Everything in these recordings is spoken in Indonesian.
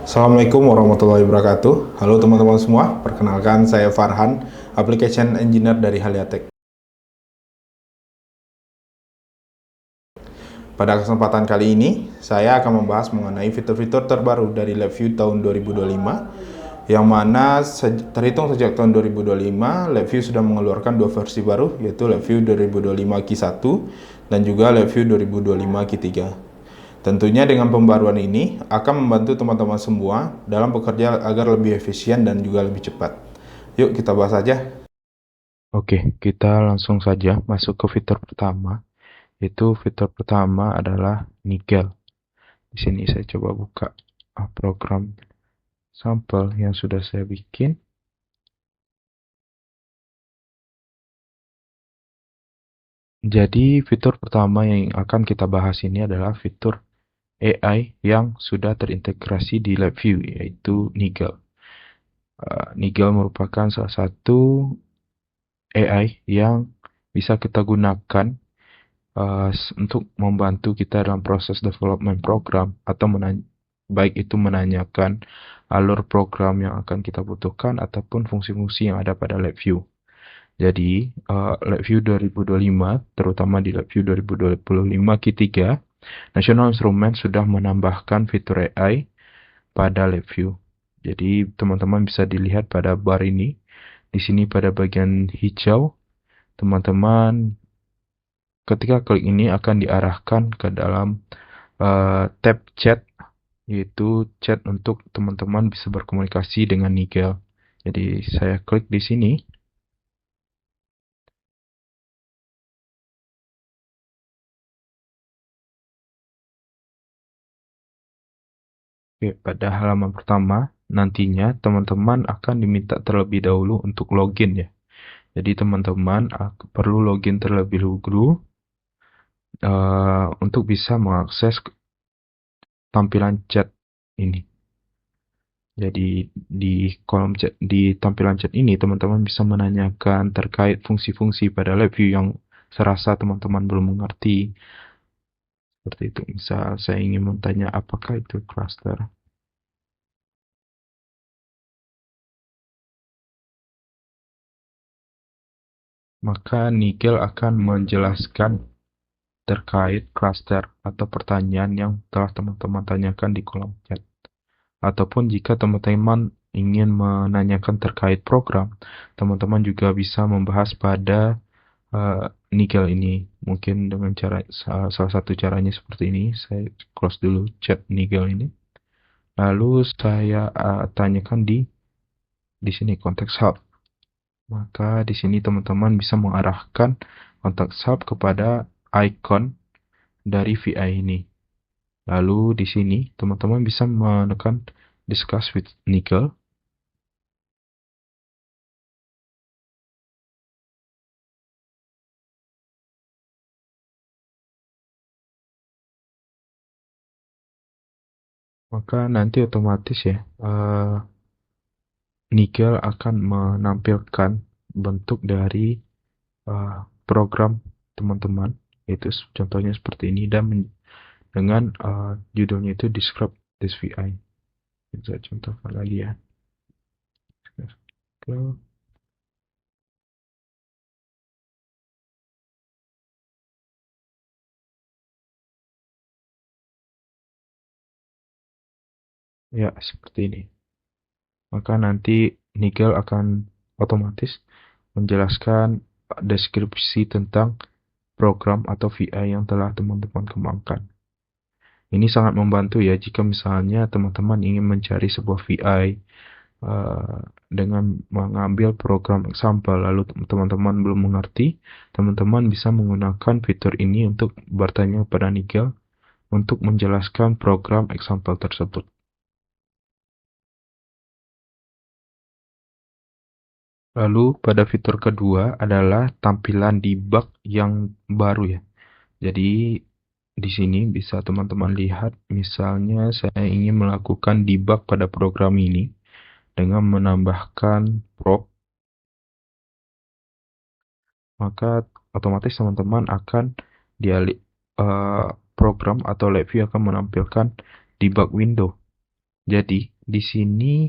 Assalamualaikum warahmatullahi wabarakatuh. Halo teman-teman semua, perkenalkan saya Farhan, Application Engineer dari Haliatek. Pada kesempatan kali ini, saya akan membahas mengenai fitur-fitur terbaru dari LabVIEW tahun 2025, yang mana terhitung sejak tahun 2025, LabVIEW sudah mengeluarkan dua versi baru, yaitu LabVIEW 2025 Q1 dan juga LabVIEW 2025 Q3. Tentunya dengan pembaruan ini akan membantu teman-teman semua dalam bekerja agar lebih efisien dan juga lebih cepat. Yuk kita bahas aja. Oke, kita langsung saja masuk ke fitur pertama. Itu fitur pertama adalah Nigel. Di sini saya coba buka program sampel yang sudah saya bikin. Jadi fitur pertama yang akan kita bahas ini adalah fitur AI yang sudah terintegrasi di LabVIEW, yaitu Nigel. Nigel merupakan salah satu AI yang bisa kita gunakan untuk membantu kita dalam proses development program atau baik itu menanyakan alur program yang akan kita butuhkan ataupun fungsi-fungsi yang ada pada LabVIEW. Jadi, LabVIEW 2025, terutama di LabVIEW 2025 Q3, National Instruments sudah menambahkan fitur AI pada LabVIEW. Jadi, teman-teman bisa dilihat pada bar ini. Di sini pada bagian hijau, teman-teman ketika klik ini akan diarahkan ke dalam tab chat, yaitu chat untuk teman-teman bisa berkomunikasi dengan Nigel. Jadi saya klik di sini. Oke, pada halaman pertama nantinya teman-teman akan diminta terlebih dahulu untuk login ya. Jadi teman-teman perlu login terlebih dahulu untuk bisa mengakses tampilan chat ini. Jadi di kolom chat di tampilan chat ini teman-teman bisa menanyakan terkait fungsi-fungsi pada LabVIEW yang serasa teman-teman belum mengerti. Seperti itu. Misal saya ingin bertanya apakah itu cluster. Maka Nigel akan menjelaskan terkait cluster atau pertanyaan yang telah teman-teman tanyakan di kolom chat. Ataupun jika teman-teman ingin menanyakan terkait program, teman-teman juga bisa membahas pada Nigel ini. Mungkin dengan cara salah satu caranya seperti ini. Saya close dulu chat Nigel ini. Lalu saya tanyakan di sini konteks hub. Maka di sini teman-teman bisa mengarahkan konteks hub kepada icon dari VI ini. Lalu di sini teman-teman bisa menekan discuss with Nickel. Maka nanti otomatis ya Nickel akan menampilkan bentuk dari program teman-teman, yaitu contohnya seperti ini, dan dengan judulnya itu describe this VI. Saya contohkan lagi ya. Ya, seperti ini. Maka nanti Nigel akan otomatis menjelaskan deskripsi tentang program atau VI yang telah teman-teman kembangkan. Ini sangat membantu ya jika misalnya teman-teman ingin mencari sebuah VI dengan mengambil program sampel lalu teman-teman belum mengerti, teman-teman bisa menggunakan fitur ini untuk bertanya pada Nigel untuk menjelaskan program example tersebut. Lalu pada fitur kedua adalah tampilan debug yang baru ya. Jadi di sini bisa teman-teman lihat misalnya saya ingin melakukan debug pada program ini dengan menambahkan prop, maka otomatis teman-teman akan dialih program atau LabVIEW akan menampilkan debug window. Jadi di sini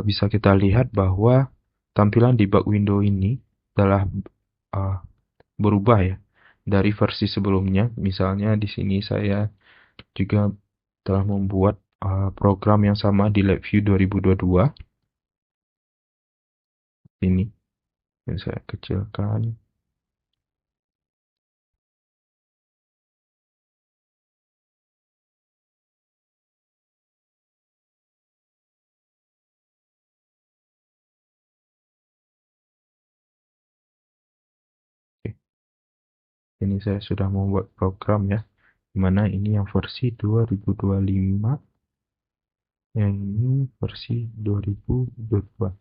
bisa kita lihat bahwa tampilan debug window ini telah uh, berubah ya dari versi sebelumnya. Misalnya di sini saya juga telah membuat program yang sama di LabVIEW 2022. Ini yang saya kecilkan. Oke, ini saya sudah membuat program ya, dimana ini yang versi 2025, yang ini versi 2022.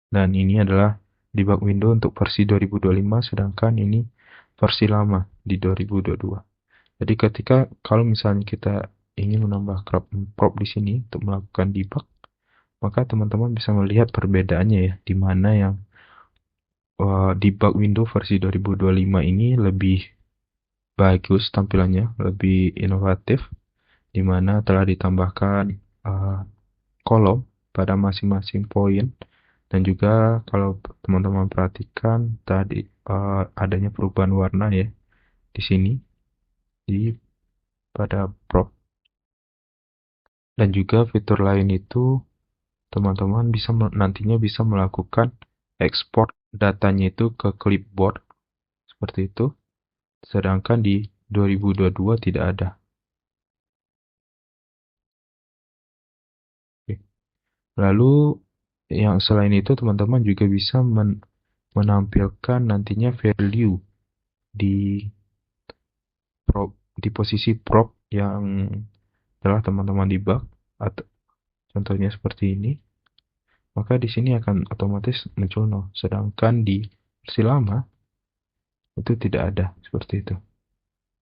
Dan ini adalah debug window untuk versi 2025, sedangkan ini versi lama di 2022. Jadi kalau misalnya kita ingin menambah prop di sini untuk melakukan debug, maka teman-teman bisa melihat perbedaannya ya, di mana yang debug window versi 2025 ini lebih bagus tampilannya, lebih inovatif, di mana telah ditambahkan kolom pada masing-masing poin, dan juga kalau teman-teman perhatikan tadi adanya perubahan warna ya di sini di pada prop. Dan juga fitur lain itu teman-teman bisa nantinya bisa melakukan ekspor datanya itu ke clipboard seperti itu, sedangkan di 2022 tidak ada. Oke. Lalu yang selain itu teman-teman juga bisa menampilkan nantinya value di prop, di posisi prop yang telah teman-teman debug, atau contohnya seperti ini. Maka di sini akan otomatis muncul 0. Sedangkan di versi lama itu tidak ada seperti itu.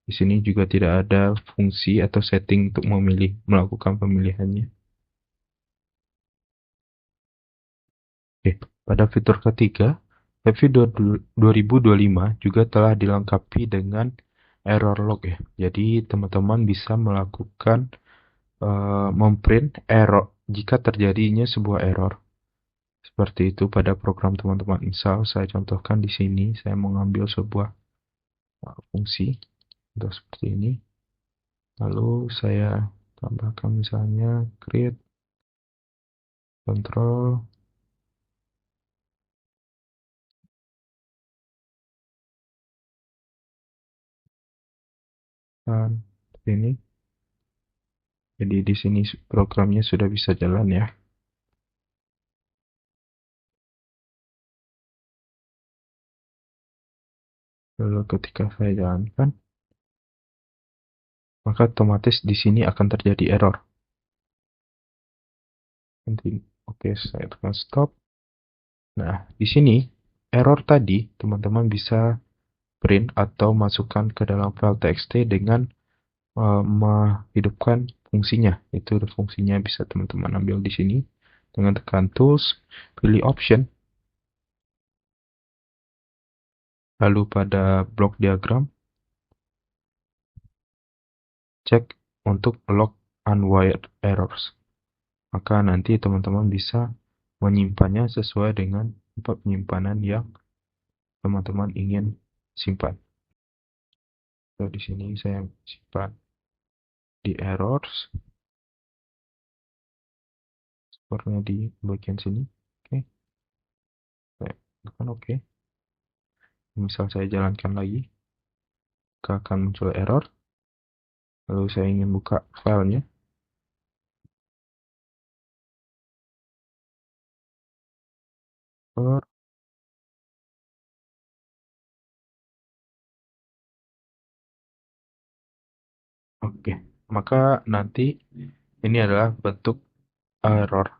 Di sini juga tidak ada fungsi atau setting untuk melakukan pemilihannya. Oke, pada fitur ketiga, LabVIEW 2025 juga telah dilengkapi dengan error log ya. Jadi teman-teman bisa melakukan memprint error jika terjadinya sebuah error. Seperti itu pada program teman-teman. Misal saya contohkan di sini, saya mengambil sebuah fungsi untuk seperti ini. Lalu saya tambahkan misalnya create control dan ini. Jadi di sini programnya sudah bisa jalan ya. Lalu ketika saya jalankan, maka otomatis di sini akan terjadi error. Nanti, oke, saya tekan stop. Nah, di sini error tadi teman-teman bisa print atau masukkan ke dalam file txt dengan menghidupkan fungsinya. Itu fungsinya bisa teman-teman ambil di sini dengan tekan tools, pilih option, lalu pada block diagram cek untuk log unwired errors. Maka nanti teman-teman bisa menyimpannya sesuai dengan tempat penyimpanan yang teman-teman ingin simpan. So, di sini saya simpan di errors, skornya di bagian sini. Oke, saya tekan oke. Misal saya jalankan lagi, akan muncul error. Lalu saya ingin buka filenya. Error. Oke, maka nanti ini adalah bentuk error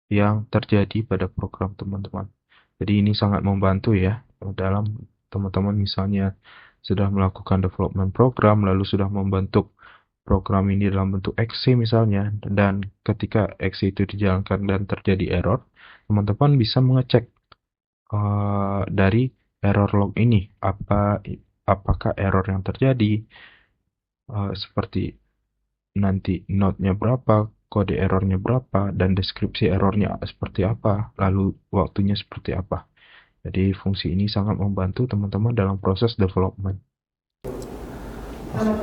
yang terjadi pada program teman-teman. Jadi ini sangat membantu ya dalam teman-teman misalnya sudah melakukan development program, lalu sudah membentuk program ini dalam bentuk exe misalnya, dan ketika exe itu dijalankan dan terjadi error, teman-teman bisa mengecek dari error log ini, apakah error yang terjadi, seperti nanti node-nya berapa, kode errornya berapa, dan deskripsi errornya seperti apa, lalu waktunya seperti apa. Jadi fungsi ini sangat membantu teman-teman dalam proses development.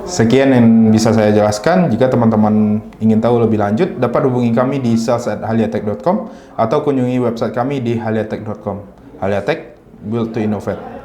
Sekian yang bisa saya jelaskan. Jika teman-teman ingin tahu lebih lanjut, dapat hubungi kami di sales@haliatech.com atau kunjungi website kami di haliatech.com. Haliatech, build to innovate.